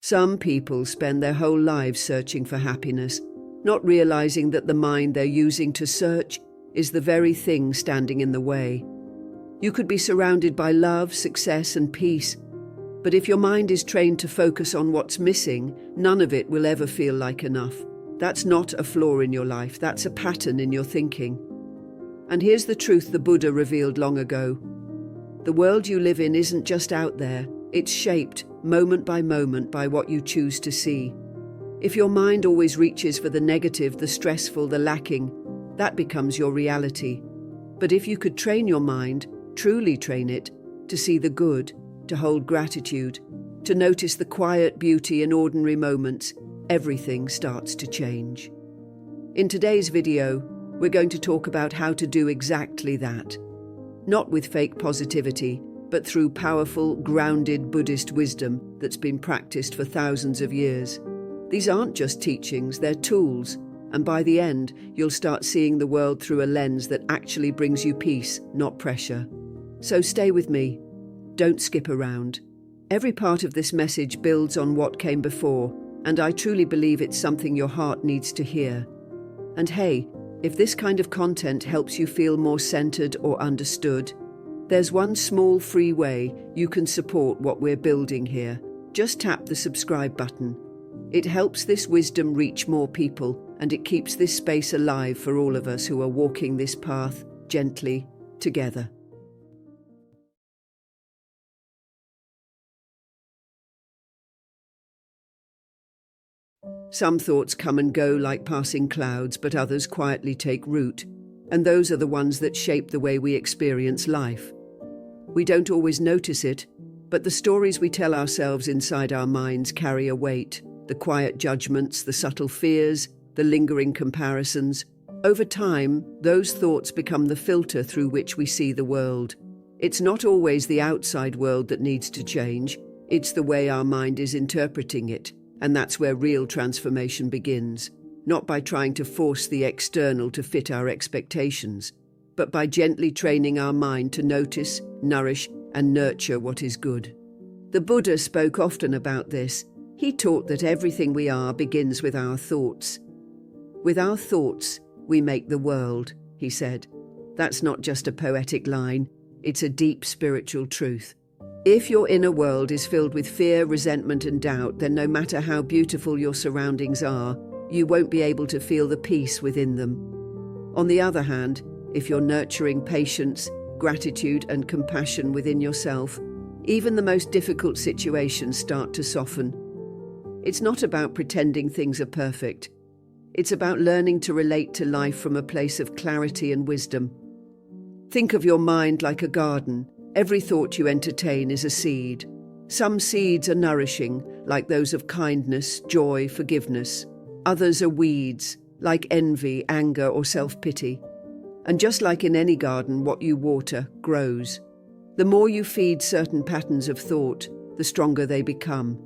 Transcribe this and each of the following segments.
Some people spend their whole lives searching for happiness, not realizing that the mind they're using to search is the very thing standing in the way. You could be surrounded by love, success, and peace, but if your mind is trained to focus on what's missing, none of it will ever feel like enough. That's not a flaw in your life, that's a pattern in your thinking. And here's the truth the Buddha revealed long ago. The world you live in isn't just out there, it's shaped, moment by moment, by what you choose to see. If your mind always reaches for the negative, the stressful, the lacking, that becomes your reality. But if you could train your mind, truly train it, to see the good, to hold gratitude, to notice the quiet beauty in ordinary moments, everything starts to change. In today's video, we're going to talk about how to do exactly that. Not with fake positivity, but through powerful, grounded Buddhist wisdom that's been practiced for thousands of years. These aren't just teachings, they're tools, and by the end, you'll start seeing the world through a lens that actually brings you peace, not pressure. So stay with me. Don't skip around. Every part of this message builds on what came before, and I truly believe it's something your heart needs to hear. And hey, if this kind of content helps you feel more centered or understood, there's one small free way you can support what we're building here. Just tap the subscribe button. It helps this wisdom reach more people, and it keeps this space alive for all of us who are walking this path gently together. Some thoughts come and go like passing clouds, but others quietly take root, and those are the ones that shape the way we experience life. We don't always notice it, but the stories we tell ourselves inside our minds carry a weight. The quiet judgments, the subtle fears, the lingering comparisons. Over time, those thoughts become the filter through which we see the world. It's not always the outside world that needs to change, it's the way our mind is interpreting it. And that's where real transformation begins, not by trying to force the external to fit our expectations, but by gently training our mind to notice, nourish, and nurture what is good. The Buddha spoke often about this. He taught that everything we are begins with our thoughts. With our thoughts, we make the world, he said. That's not just a poetic line, it's a deep spiritual truth. If your inner world is filled with fear, resentment, and doubt, then no matter how beautiful your surroundings are, you won't be able to feel the peace within them. On the other hand, if you're nurturing patience, gratitude, and compassion within yourself, even the most difficult situations start to soften. It's not about pretending things are perfect. It's about learning to relate to life from a place of clarity and wisdom. Think of your mind like a garden. Every thought you entertain is a seed. Some seeds are nourishing, like those of kindness, joy, forgiveness. Others are weeds, like envy, anger, or self-pity. And just like in any garden, what you water grows. The more you feed certain patterns of thought, the stronger they become.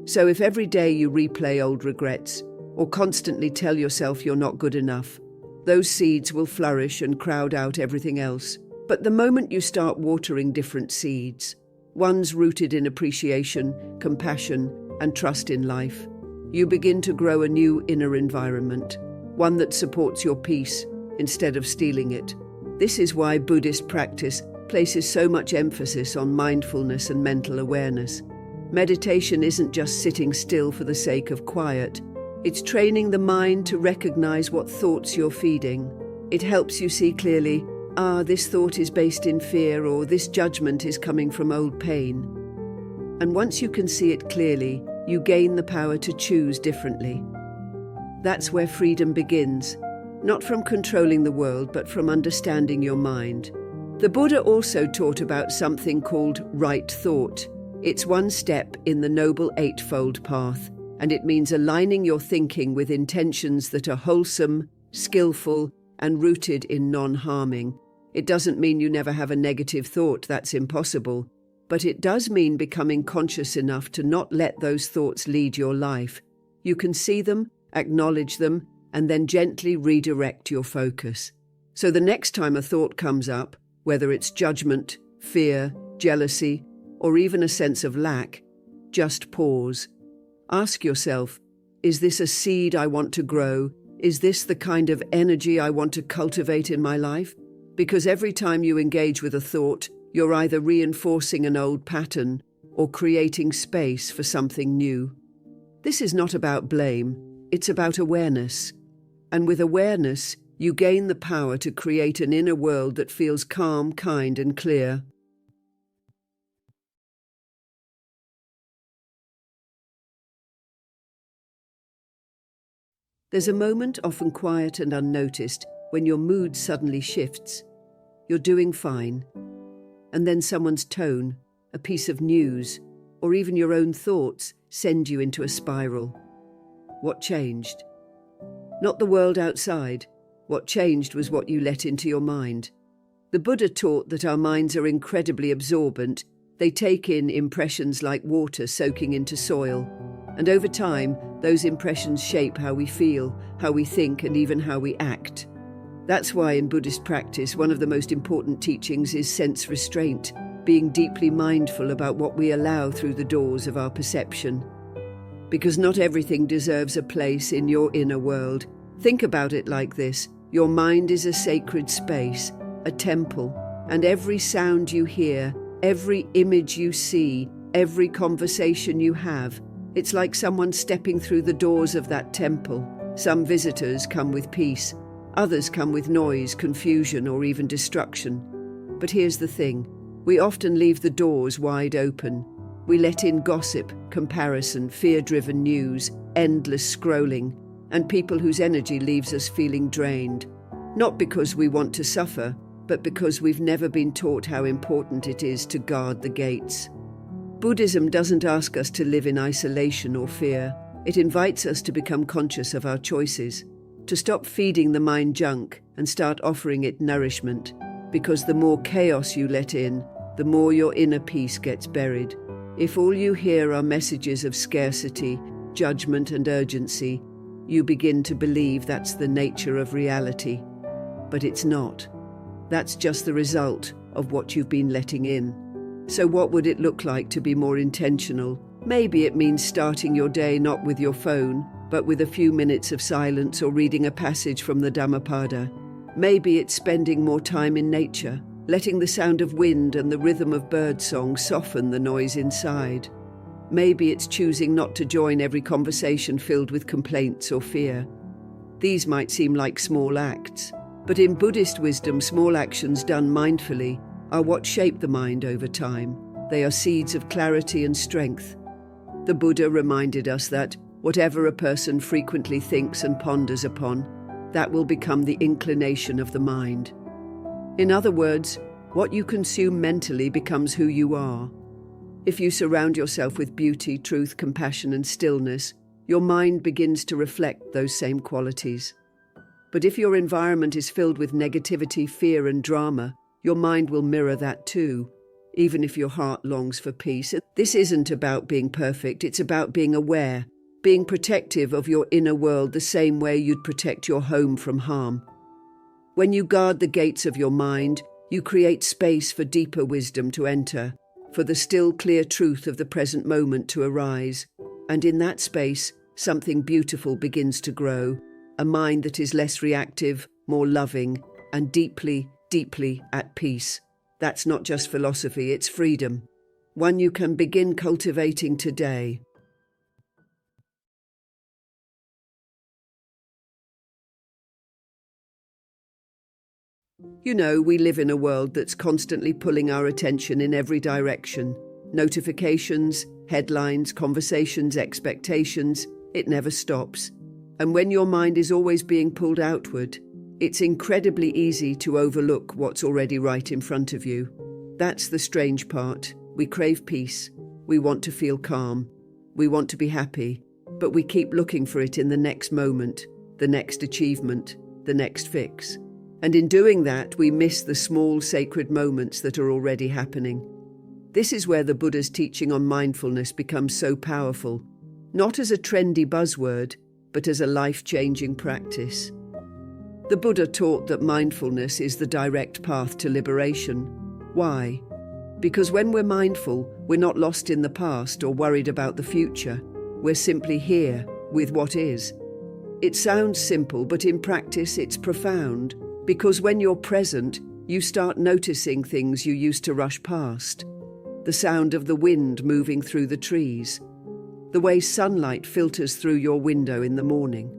So if every day you replay old regrets, or constantly tell yourself you're not good enough, those seeds will flourish and crowd out everything else. But the moment you start watering different seeds, ones rooted in appreciation, compassion, and trust in life, you begin to grow a new inner environment, one that supports your peace instead of stealing it. This is why Buddhist practice places so much emphasis on mindfulness and mental awareness. Meditation isn't just sitting still for the sake of quiet. It's training the mind to recognize what thoughts you're feeding. It helps you see clearly, this thought is based in fear, or this judgment is coming from old pain. And once you can see it clearly, you gain the power to choose differently. That's where freedom begins, not from controlling the world, but from understanding your mind. The Buddha also taught about something called right thought. It's one step in the Noble Eightfold Path, and it means aligning your thinking with intentions that are wholesome, skillful, and rooted in non-harming. It doesn't mean you never have a negative thought, that's impossible. But it does mean becoming conscious enough to not let those thoughts lead your life. You can see them, acknowledge them, and then gently redirect your focus. So the next time a thought comes up, whether it's judgment, fear, jealousy, or even a sense of lack, just pause. Ask yourself, is this a seed I want to grow? Is this the kind of energy I want to cultivate in my life? Because every time you engage with a thought, you're either reinforcing an old pattern or creating space for something new. This is not about blame, it's about awareness. And with awareness, you gain the power to create an inner world that feels calm, kind, and clear. There's a moment, often quiet and unnoticed, when your mood suddenly shifts. You're doing fine. And then someone's tone, a piece of news, or even your own thoughts send you into a spiral. What changed? Not the world outside. What changed was what you let into your mind. The Buddha taught that our minds are incredibly absorbent. They take in impressions like water soaking into soil. And over time, those impressions shape how we feel, how we think, and even how we act. That's why in Buddhist practice, one of the most important teachings is sense restraint, being deeply mindful about what we allow through the doors of our perception. Because not everything deserves a place in your inner world. Think about it like this. Your mind is a sacred space, a temple, and every sound you hear, every image you see, every conversation you have, it's like someone stepping through the doors of that temple. Some visitors come with peace, others come with noise, confusion, or even destruction. But here's the thing, we often leave the doors wide open. We let in gossip, comparison, fear-driven news, endless scrolling, and people whose energy leaves us feeling drained. Not because we want to suffer, but because we've never been taught how important it is to guard the gates. Buddhism doesn't ask us to live in isolation or fear. It invites us to become conscious of our choices, to stop feeding the mind junk and start offering it nourishment. Because the more chaos you let in, the more your inner peace gets buried. If all you hear are messages of scarcity, judgment, and urgency, you begin to believe that's the nature of reality. But it's not. That's just the result of what you've been letting in. So what would it look like to be more intentional? Maybe it means starting your day not with your phone, but with a few minutes of silence or reading a passage from the Dhammapada. Maybe it's spending more time in nature, letting the sound of wind and the rhythm of birdsong soften the noise inside. Maybe it's choosing not to join every conversation filled with complaints or fear. These might seem like small acts, but in Buddhist wisdom, small actions done mindfully are what shape the mind over time. They are seeds of clarity and strength. The Buddha reminded us that whatever a person frequently thinks and ponders upon, that will become the inclination of the mind. In other words, what you consume mentally becomes who you are. If you surround yourself with beauty, truth, compassion, and stillness, your mind begins to reflect those same qualities. But if your environment is filled with negativity, fear, and drama, your mind will mirror that too, even if your heart longs for peace. This isn't about being perfect, it's about being aware, being protective of your inner world the same way you'd protect your home from harm. When you guard the gates of your mind, you create space for deeper wisdom to enter, for the still, clear truth of the present moment to arise. And in that space, something beautiful begins to grow, a mind that is less reactive, more loving, and deeply at peace. That's not just philosophy, it's freedom. One you can begin cultivating today. You know, we live in a world that's constantly pulling our attention in every direction. Notifications, headlines, conversations, expectations, it never stops. And when your mind is always being pulled outward, it's incredibly easy to overlook what's already right in front of you. That's the strange part. We crave peace. We want to feel calm. We want to be happy. But we keep looking for it in the next moment, the next achievement, the next fix. And in doing that, we miss the small sacred moments that are already happening. This is where the Buddha's teaching on mindfulness becomes so powerful, not as a trendy buzzword, but as a life-changing practice. The Buddha taught that mindfulness is the direct path to liberation. Why? Because when we're mindful, we're not lost in the past or worried about the future. We're simply here with what is. It sounds simple, but in practice it's profound, because when you're present, you start noticing things you used to rush past. The sound of the wind moving through the trees, the way sunlight filters through your window in the morning,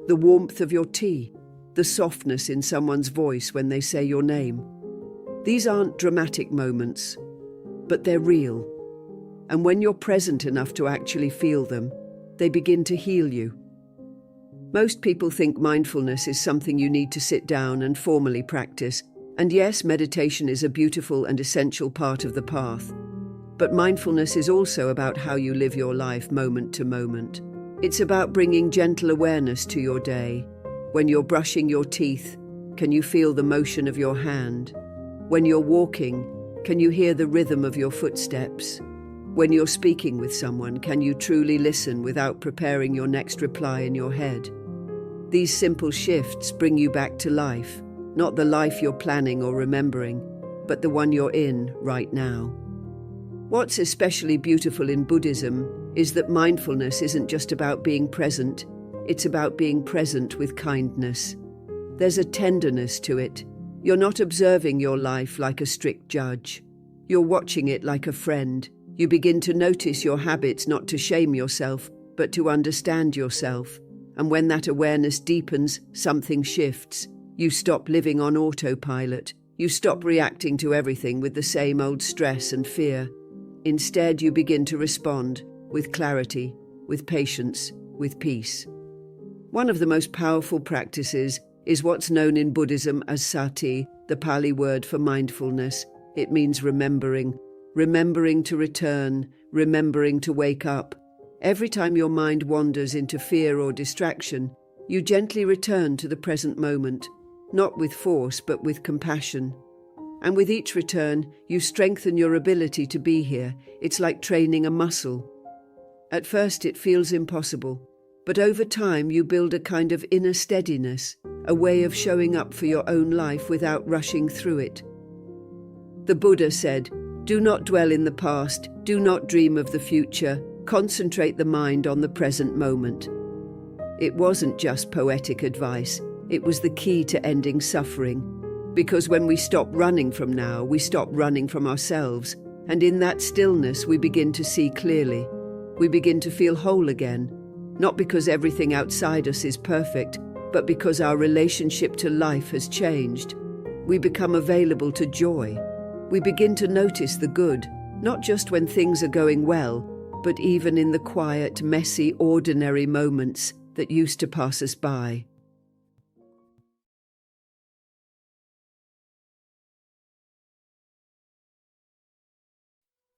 the warmth of your tea, the softness in someone's voice when they say your name. These aren't dramatic moments, but they're real. And when you're present enough to actually feel them, they begin to heal you. Most people think mindfulness is something you need to sit down and formally practice. And yes, meditation is a beautiful and essential part of the path. But mindfulness is also about how you live your life moment to moment. It's about bringing gentle awareness to your day. When you're brushing your teeth, can you feel the motion of your hand? When you're walking, can you hear the rhythm of your footsteps? When you're speaking with someone, can you truly listen without preparing your next reply in your head? These simple shifts bring you back to life, not the life you're planning or remembering, but the one you're in right now. What's especially beautiful in Buddhism is that mindfulness isn't just about being present, it's about being present with kindness. There's a tenderness to it. You're not observing your life like a strict judge. You're watching it like a friend. You begin to notice your habits, not to shame yourself, but to understand yourself. And when that awareness deepens, something shifts. You stop living on autopilot. You stop reacting to everything with the same old stress and fear. Instead, you begin to respond with clarity, with patience, with peace. One of the most powerful practices is what's known in Buddhism as sati, the Pali word for mindfulness. It means remembering to return, remembering to wake up. Every time your mind wanders into fear or distraction, you gently return to the present moment, not with force but with compassion. And with each return, you strengthen your ability to be here. It's like training a muscle. At first it feels impossible, but over time you build a kind of inner steadiness, a way of showing up for your own life without rushing through it. The Buddha said, "Do not dwell in the past, do not dream of the future, concentrate the mind on the present moment." It wasn't just poetic advice, it was the key to ending suffering. Because when we stop running from now, we stop running from ourselves, and in that stillness we begin to see clearly. We begin to feel whole again, not because everything outside us is perfect, but because our relationship to life has changed. We become available to joy. We begin to notice the good, not just when things are going well, but even in the quiet, messy, ordinary moments that used to pass us by.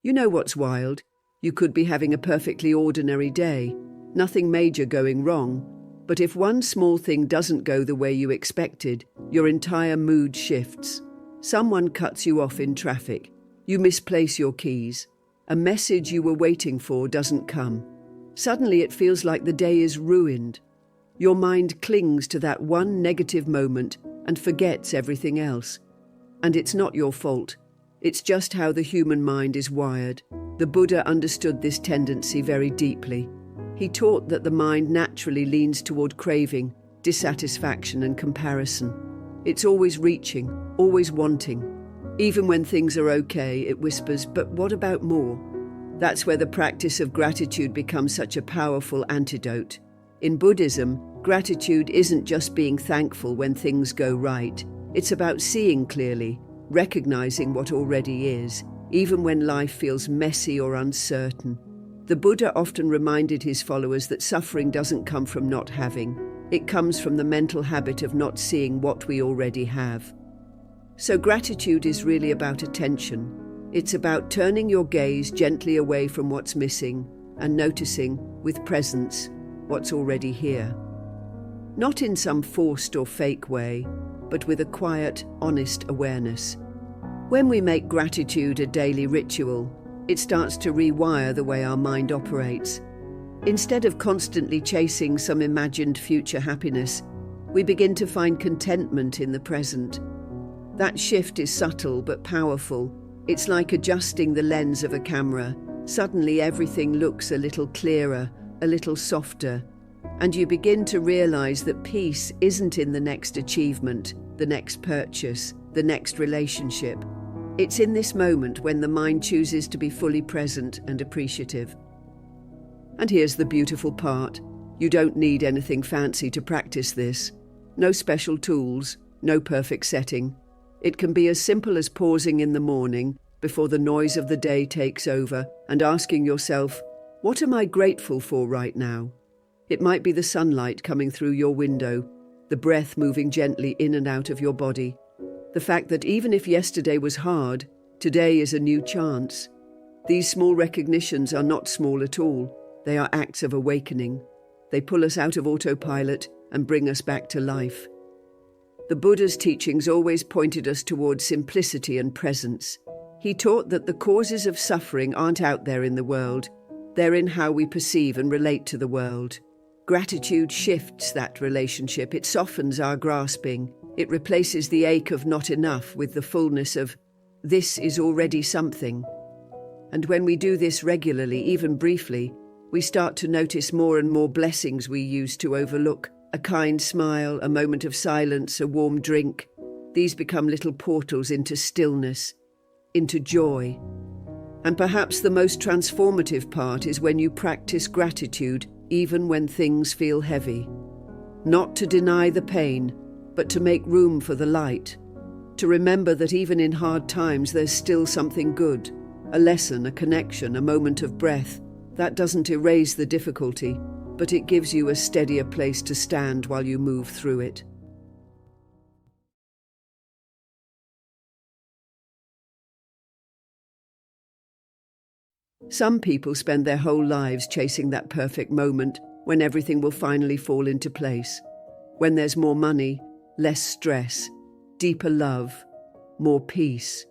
You know what's wild? You could be having a perfectly ordinary day, nothing major going wrong, but if one small thing doesn't go the way you expected, your entire mood shifts. Someone cuts you off in traffic. You misplace your keys. A message you were waiting for doesn't come. Suddenly it feels like the day is ruined. Your mind clings to that one negative moment and forgets everything else. And it's not your fault. It's just how the human mind is wired. The Buddha understood this tendency very deeply. He taught that the mind naturally leans toward craving, dissatisfaction, and comparison. It's always reaching, always wanting. Even when things are okay, it whispers, "But what about more?" That's where the practice of gratitude becomes such a powerful antidote. In Buddhism, gratitude isn't just being thankful when things go right. It's about seeing clearly, recognizing what already is, even when life feels messy or uncertain. The Buddha often reminded his followers that suffering doesn't come from not having. It comes from the mental habit of not seeing what we already have. So gratitude is really about attention. It's about turning your gaze gently away from what's missing and noticing, with presence, what's already here. Not in some forced or fake way, but with a quiet, honest awareness. When we make gratitude a daily ritual, it starts to rewire the way our mind operates. Instead of constantly chasing some imagined future happiness, we begin to find contentment in the present. That shift is subtle but powerful. It's like adjusting the lens of a camera. Suddenly everything looks a little clearer, a little softer, and you begin to realize that peace isn't in the next achievement, the next purchase, the next relationship. It's in this moment when the mind chooses to be fully present and appreciative. And here's the beautiful part. You don't need anything fancy to practice this. No special tools, no perfect setting. It can be as simple as pausing in the morning before the noise of the day takes over and asking yourself, what am I grateful for right now? It might be the sunlight coming through your window, the breath moving gently in and out of your body, the fact that even if yesterday was hard, today is a new chance. These small recognitions are not small at all. They are acts of awakening. They pull us out of autopilot and bring us back to life. The Buddha's teachings always pointed us towards simplicity and presence. He taught that the causes of suffering aren't out there in the world. They're in how we perceive and relate to the world. Gratitude shifts that relationship. It softens our grasping. It replaces the ache of not enough with the fullness of, this is already something. And when we do this regularly, even briefly, we start to notice more and more blessings we used to overlook. A kind smile, a moment of silence, a warm drink. These become little portals into stillness, into joy. And perhaps the most transformative part is when you practice gratitude even when things feel heavy. Not to deny the pain, but to make room for the light. To remember that even in hard times there's still something good. A lesson, a connection, a moment of breath. That doesn't erase the difficulty, but it gives you a steadier place to stand while you move through it. Some people spend their whole lives chasing that perfect moment when everything will finally fall into place. When there's more money, less stress, deeper love, more peace.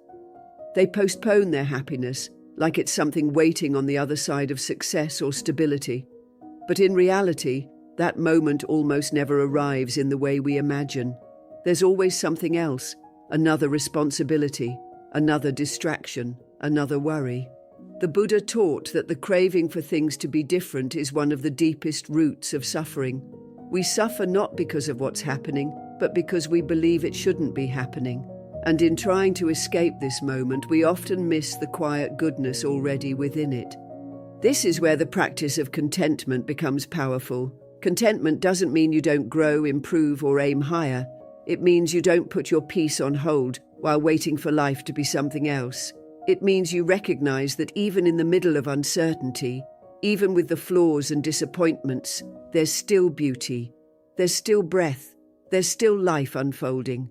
They postpone their happiness like it's something waiting on the other side of success or stability. But in reality, that moment almost never arrives in the way we imagine. There's always something else, another responsibility, another distraction, another worry. The Buddha taught that the craving for things to be different is one of the deepest roots of suffering. We suffer not because of what's happening, but because we believe it shouldn't be happening. And in trying to escape this moment, we often miss the quiet goodness already within it. This is where the practice of contentment becomes powerful. Contentment doesn't mean you don't grow, improve, or aim higher. It means you don't put your peace on hold while waiting for life to be something else. It means you recognize that even in the middle of uncertainty, even with the flaws and disappointments, there's still beauty, there's still breath, there's still life unfolding.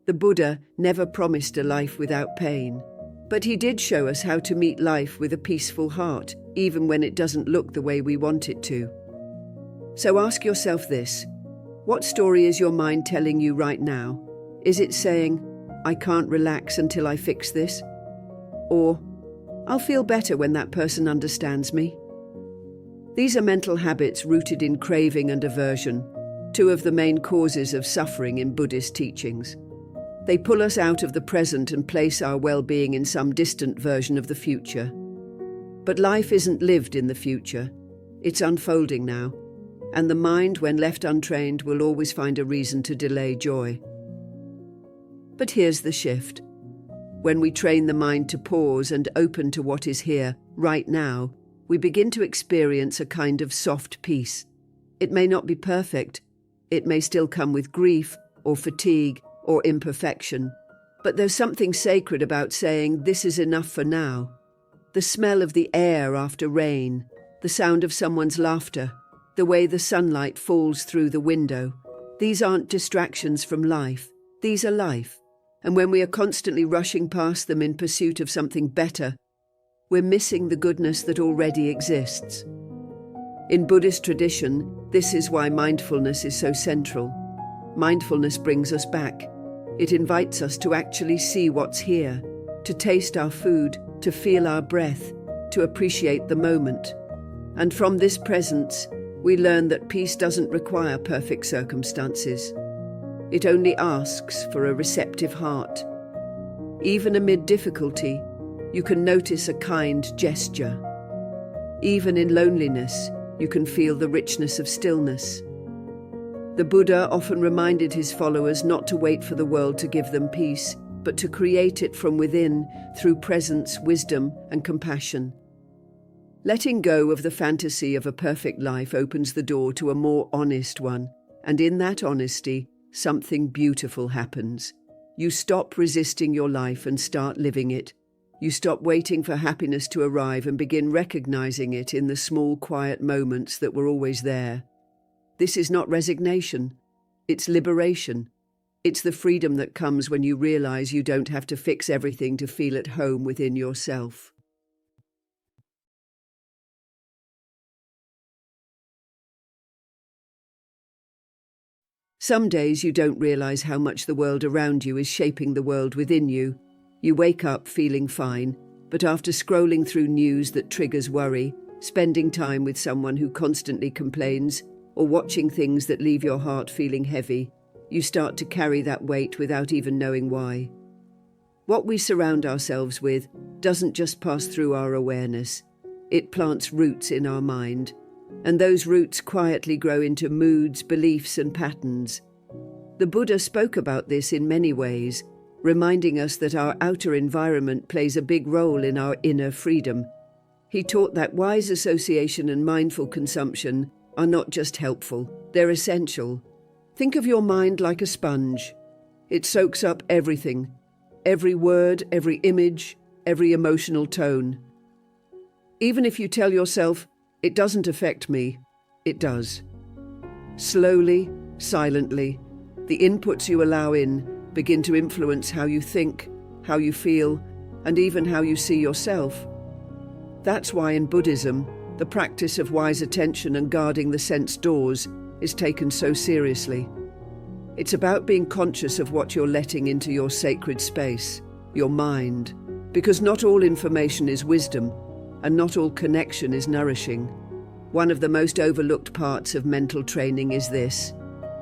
The Buddha never promised a life without pain, but he did show us how to meet life with a peaceful heart, even when it doesn't look the way we want it to. So ask yourself this: what story is your mind telling you right now? Is it saying, I can't relax until I fix this? Or, I'll feel better when that person understands me? These are mental habits rooted in craving and aversion, two of the main causes of suffering in Buddhist teachings. They pull us out of the present and place our well-being in some distant version of the future. But life isn't lived in the future. It's unfolding now. And the mind, when left untrained, will always find a reason to delay joy. But here's the shift. When we train the mind to pause and open to what is here, right now, we begin to experience a kind of soft peace. It may not be perfect. It may still come with grief or fatigue or imperfection. But there's something sacred about saying, this is enough for now. The smell of the air after rain, the sound of someone's laughter, the way the sunlight falls through the window. These aren't distractions from life. These are life. And when we are constantly rushing past them in pursuit of something better, we're missing the goodness that already exists. In Buddhist tradition, this is why mindfulness is so central. Mindfulness brings us back. It invites us to actually see what's here, to taste our food, to feel our breath, to appreciate the moment. And from this presence, we learn that peace doesn't require perfect circumstances. It only asks for a receptive heart. Even amid difficulty, you can notice a kind gesture. Even in loneliness, you can feel the richness of stillness. The Buddha often reminded his followers not to wait for the world to give them peace, but to create it from within through presence, wisdom, and compassion. Letting go of the fantasy of a perfect life opens the door to a more honest one, and in that honesty, something beautiful happens. You stop resisting your life and start living it. You stop waiting for happiness to arrive and begin recognizing it in the small, quiet moments that were always there. This is not resignation. It's liberation. It's the freedom that comes when you realize you don't have to fix everything to feel at home within yourself. Some days you don't realize how much the world around you is shaping the world within you. You wake up feeling fine, but after scrolling through news that triggers worry, spending time with someone who constantly complains, or watching things that leave your heart feeling heavy, you start to carry that weight without even knowing why. What we surround ourselves with doesn't just pass through our awareness. It plants roots in our mind. And those roots quietly grow into moods, beliefs, and patterns. The Buddha spoke about this in many ways, reminding us that our outer environment plays a big role in our inner freedom. He taught that wise association and mindful consumption are not just helpful, they're essential. Think of your mind like a sponge. It soaks up everything, every word, every image, every emotional tone. Even if you tell yourself, "It doesn't affect me," it does. Slowly, silently, the inputs you allow in begin to influence how you think, how you feel, and even how you see yourself. That's why in Buddhism, the practice of wise attention and guarding the sense doors is taken so seriously. It's about being conscious of what you're letting into your sacred space, your mind, because not all information is wisdom, and not all connection is nourishing. One of the most overlooked parts of mental training is this: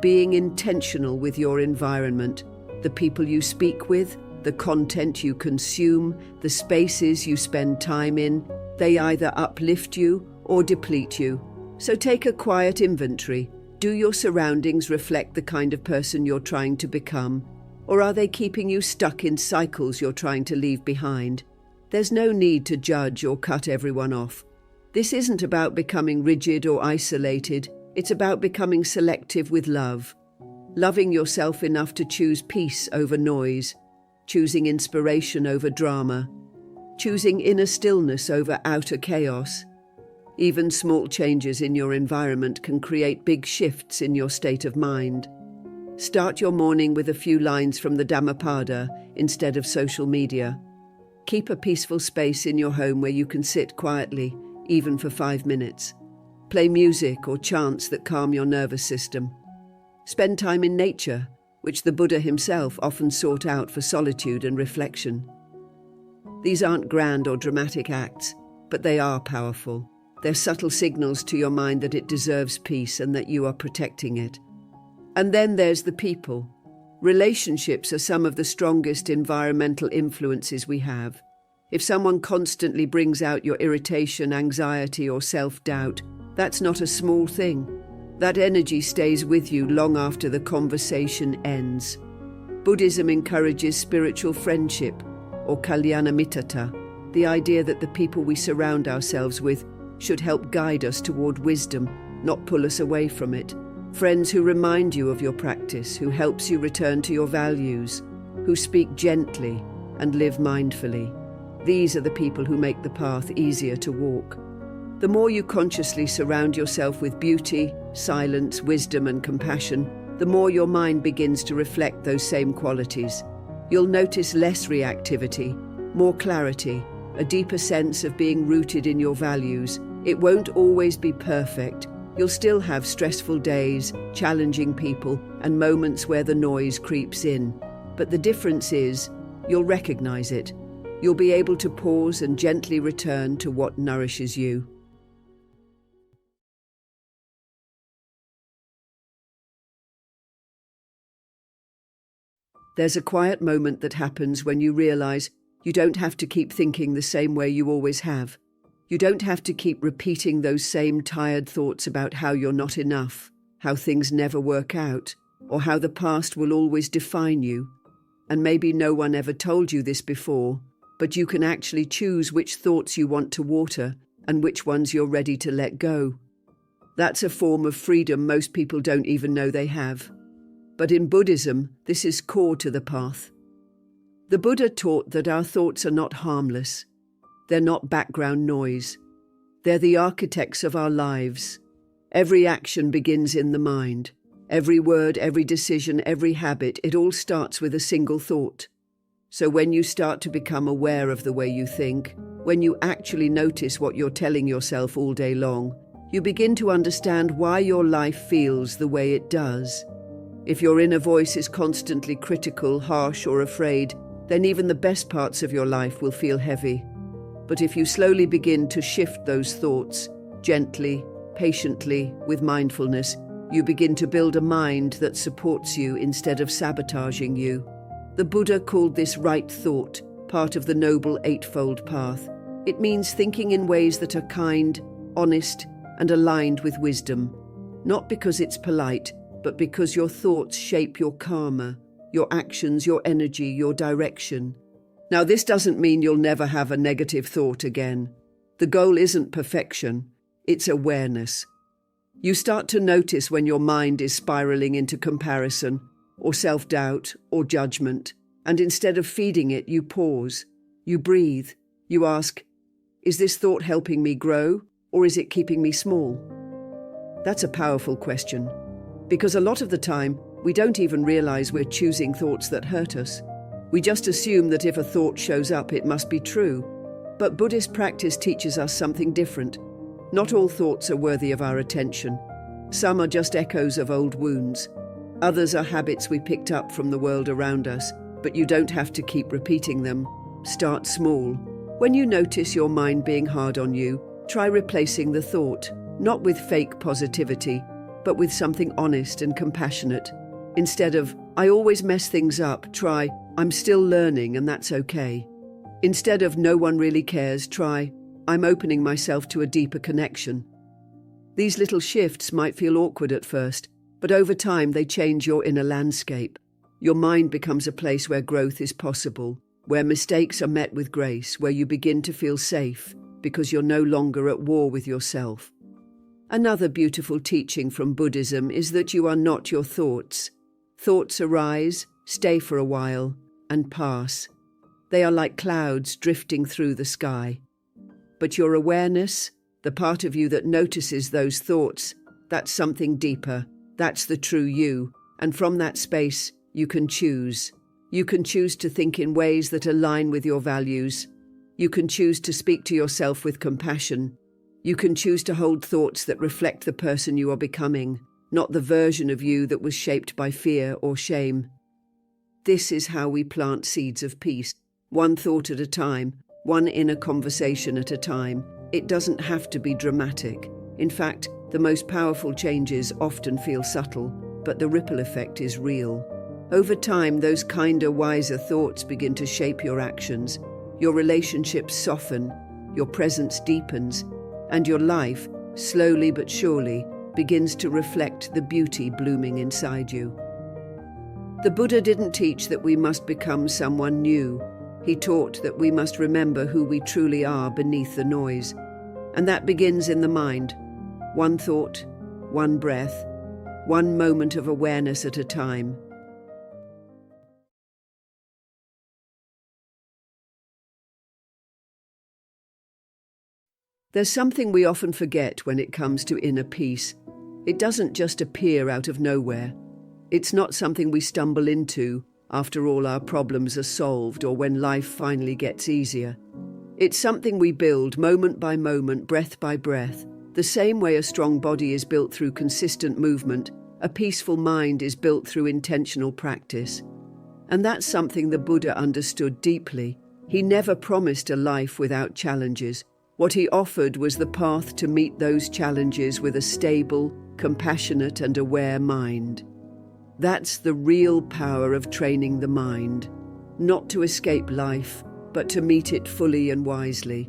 being intentional with your environment, the people you speak with, the content you consume, the spaces you spend time in. They either uplift you or deplete you. So take a quiet inventory. Do your surroundings reflect the kind of person you're trying to become? Or are they keeping you stuck in cycles you're trying to leave behind? There's no need to judge or cut everyone off. This isn't about becoming rigid or isolated. It's about becoming selective with love. Loving yourself enough to choose peace over noise, choosing inspiration over drama, choosing inner stillness over outer chaos. Even small changes in your environment can create big shifts in your state of mind. Start your morning with a few lines from the Dhammapada instead of social media. Keep a peaceful space in your home where you can sit quietly, even for 5 minutes. Play music or chants that calm your nervous system. Spend time in nature, which the Buddha himself often sought out for solitude and reflection. These aren't grand or dramatic acts, but they are powerful. They're subtle signals to your mind that it deserves peace and that you are protecting it. And then there's the people. Relationships are some of the strongest environmental influences we have. If someone constantly brings out your irritation, anxiety, or self-doubt, that's not a small thing. That energy stays with you long after the conversation ends. Buddhism encourages spiritual friendship, or kalyanamittata, the idea that the people we surround ourselves with should help guide us toward wisdom, not pull us away from it. Friends who remind you of your practice, who helps you return to your values, who speak gently and live mindfully. These are the people who make the path easier to walk. The more you consciously surround yourself with beauty, silence, wisdom, and compassion, the more your mind begins to reflect those same qualities. You'll notice less reactivity, more clarity, a deeper sense of being rooted in your values. It won't always be perfect. You'll still have stressful days, challenging people, and moments where the noise creeps in. But the difference is, you'll recognize it. You'll be able to pause and gently return to what nourishes you. There's a quiet moment that happens when you realize you don't have to keep thinking the same way you always have. You don't have to keep repeating those same tired thoughts about how you're not enough, how things never work out, or how the past will always define you. And maybe no one ever told you this before, but you can actually choose which thoughts you want to water and which ones you're ready to let go. That's a form of freedom most people don't even know they have. But in Buddhism, this is core to the path. The Buddha taught that our thoughts are not harmless. They're not background noise. They're the architects of our lives. Every action begins in the mind. Every word, every decision, every habit, it all starts with a single thought. So when you start to become aware of the way you think, when you actually notice what you're telling yourself all day long, you begin to understand why your life feels the way it does. If your inner voice is constantly critical, harsh, or afraid, then even the best parts of your life will feel heavy. But if you slowly begin to shift those thoughts, gently, patiently, with mindfulness, you begin to build a mind that supports you instead of sabotaging you. The Buddha called this right thought, part of the Noble Eightfold Path. It means thinking in ways that are kind, honest, and aligned with wisdom. Not because it's polite, but because your thoughts shape your karma, your actions, your energy, your direction. Now, this doesn't mean you'll never have a negative thought again. The goal isn't perfection, it's awareness. You start to notice when your mind is spiraling into comparison, or self-doubt, or judgment, and instead of feeding it, you pause, you breathe, you ask, is this thought helping me grow, or is it keeping me small? That's a powerful question, because a lot of the time, we don't even realize we're choosing thoughts that hurt us. We just assume that if a thought shows up, it must be true. But Buddhist practice teaches us something different. Not all thoughts are worthy of our attention. Some are just echoes of old wounds. Others are habits we picked up from the world around us, but you don't have to keep repeating them. Start small. When you notice your mind being hard on you, try replacing the thought, not with fake positivity, but with something honest and compassionate. Instead of, I always mess things up, try, I'm still learning and that's okay. Instead of, no one really cares, try, I'm opening myself to a deeper connection. These little shifts might feel awkward at first, but over time they change your inner landscape. Your mind becomes a place where growth is possible, where mistakes are met with grace, where you begin to feel safe because you're no longer at war with yourself. Another beautiful teaching from Buddhism is that you are not your thoughts. Thoughts arise, stay for a while, and pass. They are like clouds drifting through the sky. But your awareness, the part of you that notices those thoughts, that's something deeper. That's the true you. And from that space, you can choose. You can choose to think in ways that align with your values. You can choose to speak to yourself with compassion. You can choose to hold thoughts that reflect the person you are becoming, not the version of you that was shaped by fear or shame. This is how we plant seeds of peace, one thought at a time, one inner conversation at a time. It doesn't have to be dramatic. In fact, the most powerful changes often feel subtle, but the ripple effect is real. Over time, those kinder, wiser thoughts begin to shape your actions. Your relationships soften, your presence deepens, and your life, slowly but surely, begins to reflect the beauty blooming inside you. The Buddha didn't teach that we must become someone new. He taught that we must remember who we truly are beneath the noise. And that begins in the mind. One thought, one breath, one moment of awareness at a time. There's something we often forget when it comes to inner peace. It doesn't just appear out of nowhere. It's not something we stumble into after all our problems are solved or when life finally gets easier. It's something we build moment by moment, breath by breath. The same way a strong body is built through consistent movement, a peaceful mind is built through intentional practice. And that's something the Buddha understood deeply. He never promised a life without challenges. What he offered was the path to meet those challenges with a stable, compassionate, and aware mind. That's the real power of training the mind. Not to escape life, but to meet it fully and wisely.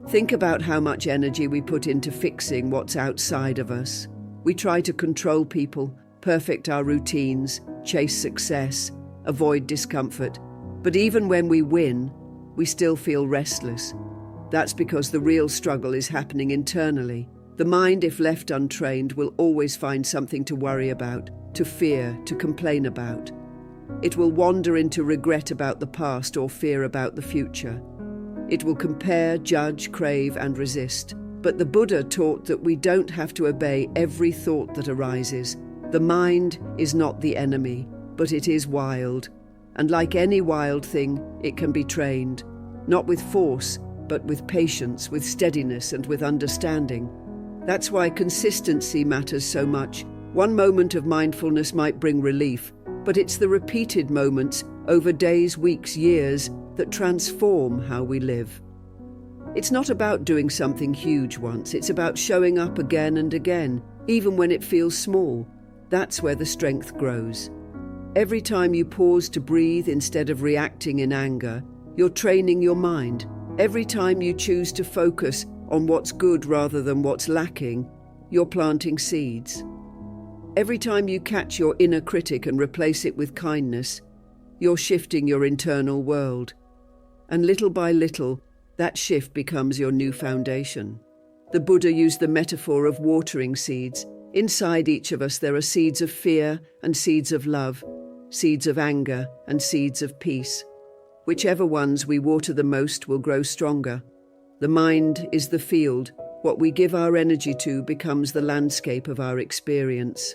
Think about how much energy we put into fixing what's outside of us. We try to control people, perfect our routines, chase success, avoid discomfort. But even when we win, we still feel restless. That's because the real struggle is happening internally. The mind, if left untrained, will always find something to worry about, to fear, to complain about. It will wander into regret about the past or fear about the future. It will compare, judge, crave, and resist. But the Buddha taught that we don't have to obey every thought that arises. The mind is not the enemy, but it is wild. And like any wild thing, it can be trained, not with force, but with patience, with steadiness, and with understanding. That's why consistency matters so much. One moment of mindfulness might bring relief, but it's the repeated moments, over days, weeks, years, that transform how we live. It's not about doing something huge once, it's about showing up again and again, even when it feels small. That's where the strength grows. Every time you pause to breathe instead of reacting in anger, you're training your mind. Every time you choose to focus on what's good rather than what's lacking, you're planting seeds. Every time you catch your inner critic and replace it with kindness, you're shifting your internal world. And little by little, that shift becomes your new foundation. The Buddha used the metaphor of watering seeds. Inside each of us there are seeds of fear and seeds of love, seeds of anger and seeds of peace. Whichever ones we water the most will grow stronger. The mind is the field. What we give our energy to becomes the landscape of our experience.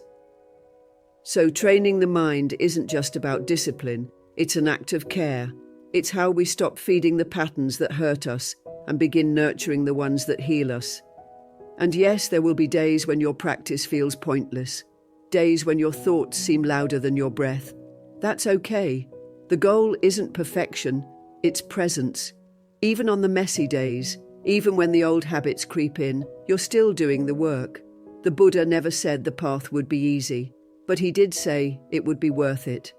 So training the mind isn't just about discipline, it's an act of care. It's how we stop feeding the patterns that hurt us and begin nurturing the ones that heal us. And yes, there will be days when your practice feels pointless, days when your thoughts seem louder than your breath. That's okay. The goal isn't perfection, it's presence. Even on the messy days, even when the old habits creep in, you're still doing the work. The Buddha never said the path would be easy, but he did say it would be worth it.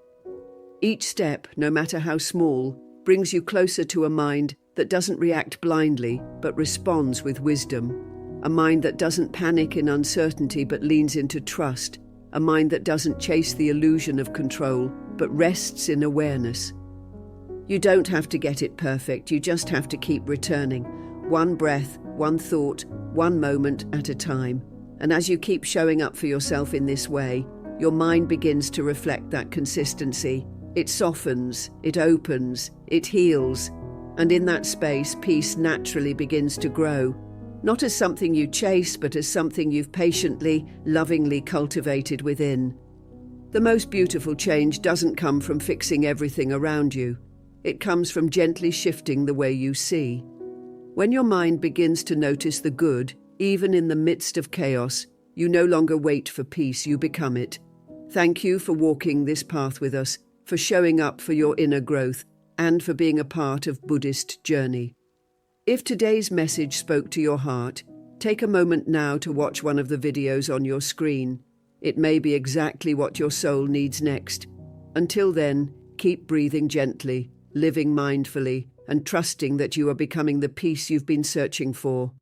Each step, no matter how small, brings you closer to a mind that doesn't react blindly, but responds with wisdom. A mind that doesn't panic in uncertainty, but leans into trust. A mind that doesn't chase the illusion of control, but rests in awareness. You don't have to get it perfect, you just have to keep returning. One breath, one thought, one moment at a time. And as you keep showing up for yourself in this way, your mind begins to reflect that consistency. It softens, it opens, it heals. And in that space, peace naturally begins to grow. Not as something you chase, but as something you've patiently, lovingly cultivated within. The most beautiful change doesn't come from fixing everything around you. It comes from gently shifting the way you see. When your mind begins to notice the good, even in the midst of chaos, you no longer wait for peace, you become it. Thank you for walking this path with us, for showing up for your inner growth, and for being a part of Buddhist journey. If today's message spoke to your heart, take a moment now to watch one of the videos on your screen. It may be exactly what your soul needs next. Until then, keep breathing gently, living mindfully, and trusting that you are becoming the peace you've been searching for.